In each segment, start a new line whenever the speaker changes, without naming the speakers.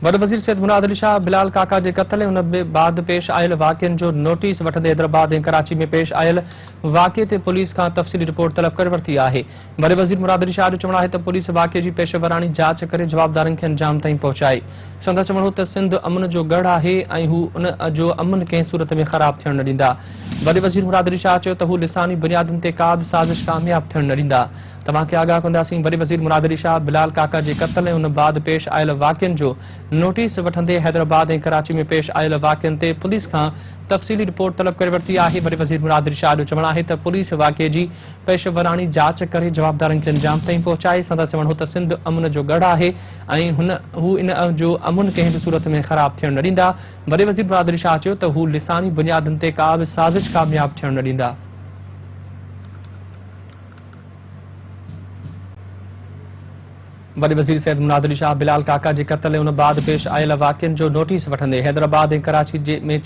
वॾे वज़ीर सैयद मुराद अली शाह बिलाल काका के क़त्ल ऐं उन बाद पेश आयल वाक़िअनि जो नोटिस वठंदे हैदराबाद ऐं कराची में पेश आयल वाक़िए ते पुलिस खां तफ़सीली रिपोर्ट तलब करे वरिती आहे। वॾे वज़ीर मुराद अली शाह जो चवणु आहे त पुलिस वाक़िए जी पेशेवरानी जांच करे जवाबदारनि खे अंजाम ताईं पहुचाए। संदसि चवणु हो त सिंध अमन जो गढ़ आहे ऐं हू उन जो अमन कंहिं सूरत में ख़राब थियण न ॾींदा। वॾे वज़ीर मुराद अली शाह चयो त हू लिसानी बुनियादुनि ते का बि साज़िश कामयाब थियण न ॾींदा। तव्हांखे आगाह कंदासीं, वॾे वज़ीर मुराद अली शाह बिलाल काका के क़त्ल ऐं उन बाद पेश आयल वाक़िअनि जो नोटिस वठंदे हैदराबाद ऐं कराची में पेश आयल वाक़िअनि ते पुलिस खां तफ़सीली रिपोर्ट तलब करे वरिती आहे। वॾे वज़ीर मुराद अली शाह जो चवणु आहे त पुलिस वाक़िए जी पेशेवरानी जांच करे जवाबदारनि खे अंजाम ताईं पहुचाए। संदसि चवणु हो त सिंध अमन जो गढ़ आहे ऐं हू इन जो अमन कंहिं बि सूरत में ख़राब थियण न ॾींदा। वॾे वज़ीर मुराद अली शाह चयो त हू लिसानी बुनियादुनि ते का बि साज़िश कामयाब थियण न ॾींदा। वॾे वज़ीर सैयद मुराद अली शाह बिलाल काका के क़त्ल ऐं उन बाद पेश आयल वाक़िअनि जो नोटिस वठंदे हैदराबाद ऐं कराची में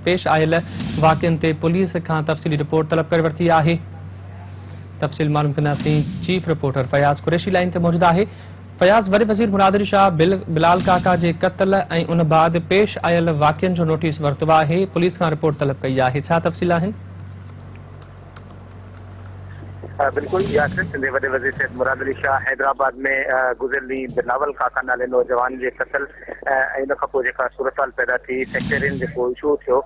पेश आयल वाक़िअनि ते पुलिस खां तफ़सीली रिपोर्ट तलब करे वरिती आहे। तफ़सील मालूम कंदासीं, chief reporter Fayaz Qureshi line ते मौजूद आहे। फयाज़, वॾे वज़ीर मुराद अली शाह बिलाल काका के क़त्ल ऐं उन बाद पेश आयल वाक़िअनि जो नोटिस वरितो आहे, पुलिस खां रिपोर्ट तलब कई आहे, छा तफ़सील आहिनि?
बिल्कुल सिंध वॾे वज़ीर सैयद मुराद अली शाह हैदराबाद में गुज़िरली बिलावल काका नाले नौजवान के क़त्ल ऐं इन खां पोइ जेका सूरत पैदा थी, सेक्टेरियन जेको इशू थियो,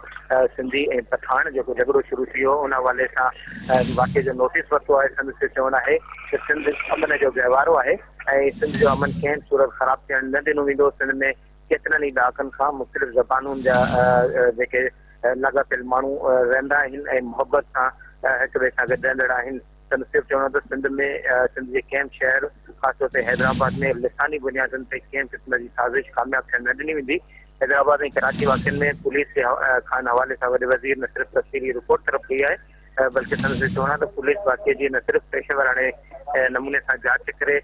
सिंधी ऐं पठान जेको झगड़ो शुरू थियो, उन हवाले सां वाक़िए जो नोटिस वरितो आहे। संदसि चवणु आहे त सिंध अमन जो गहवारो आहे ऐं सिंध जो अमन कंहिं सूरत ख़राब थियण न ॾिनो वेंदो। सिंध में केतिरनि ई ॾहाकनि खां मुख़्तलिफ़ ज़बानुनि जा जेके लॻापियल माण्हू रहंदा आहिनि ऐं मुहबत सां हिक ॿिए सां गॾु रहंदड़ आहिनि। सिर्फ़ चवणो त सिंध में सिंध जे कंहिं बि शहर, ख़ासि तौर ते हैदराबाद में लिसानी बुनियादुनि ते कंहिं क़िस्म जी साज़िश कामयाब थियण न ॾिनी वेंदी। हैदराबाद ऐं कराची वाक़िअनि में पुलिस जे खां हवाले सां वॾे वज़ीर न सिर्फ़ तफ़सीली रिपोर्ट तरफ़ कई आहे, बल्कि संदसि चवणु आहे त पुलिस वाक़िए जी न सिर्फ़ पेशेवराने नमूने सां जांच करे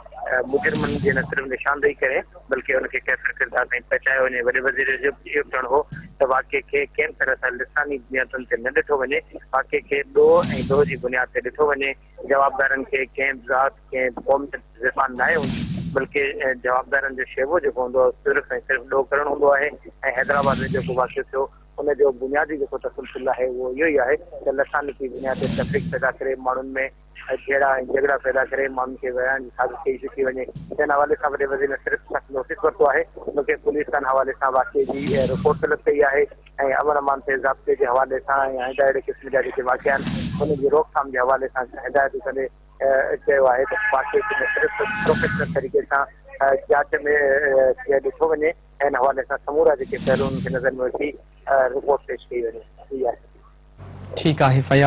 मुजरिमनि जे न सिर्फ़ निशानदेही करे, बल्कि उनखे कैफ़िर किरदार ताईं पहुचायो वञे। वॾे वज़ीर जो इहो चवणु हो त वाक़िए खे कंहिं तरह सां लिसानी बुनियादुनि ते न ॾिठो वञे, वाक़िए खे ॾोह ऐं ॾोह जी बुनियाद ते ॾिठो वञे। जवाबदारनि खे कंहिं ज़ात कंहिं क़ौम जो ज़बान न आहे, बल्कि जवाबदारनि जो शेवो जेको हूंदो आहे सिर्फ़ ऐं सिर्फ़ ॾोह करणु हूंदो आहे। ऐं हैदराबाद में जेको वाक़ियो थियो, उनजो बुनियादी जेको तसलसल आहे उहो इहो ई आहे त लिसानी की बुनियाद ते तफ़रीक़ पैदा करे, माण्हुनि में जहिड़ा ऐं झगड़ा पैदा करे, माण्हुनि खे विढ़ाइण जी साज़िश कई चुकी वञे। इन हवाले सां वॾे वज़ीर ने सिर्फ़ सख़्तु नोटिस वरितो आहे, उनखे पुलिस खां हवाले सां वाक़िए जी रिपोर्ट तलब कई आहे ऐं अमन अमान ते ज़ाब्ते जे हवाले सां ऐं अहिड़े क़िस्म जा जेके वाक़िआ आहिनि उनजी रोकथाम जे हवाले सां हिदायतूं कंदे चयो आहे त वाक़िए खे सिर्फ़ प्रोफेशनल तरीक़े सां जांच में ॾिठो वञे ऐं इन हवाले सां समूरा जेके पहलुनि खे नज़र में वठी रिपोर्ट पेश कई वञे।
ठीकु आहे फयाज़।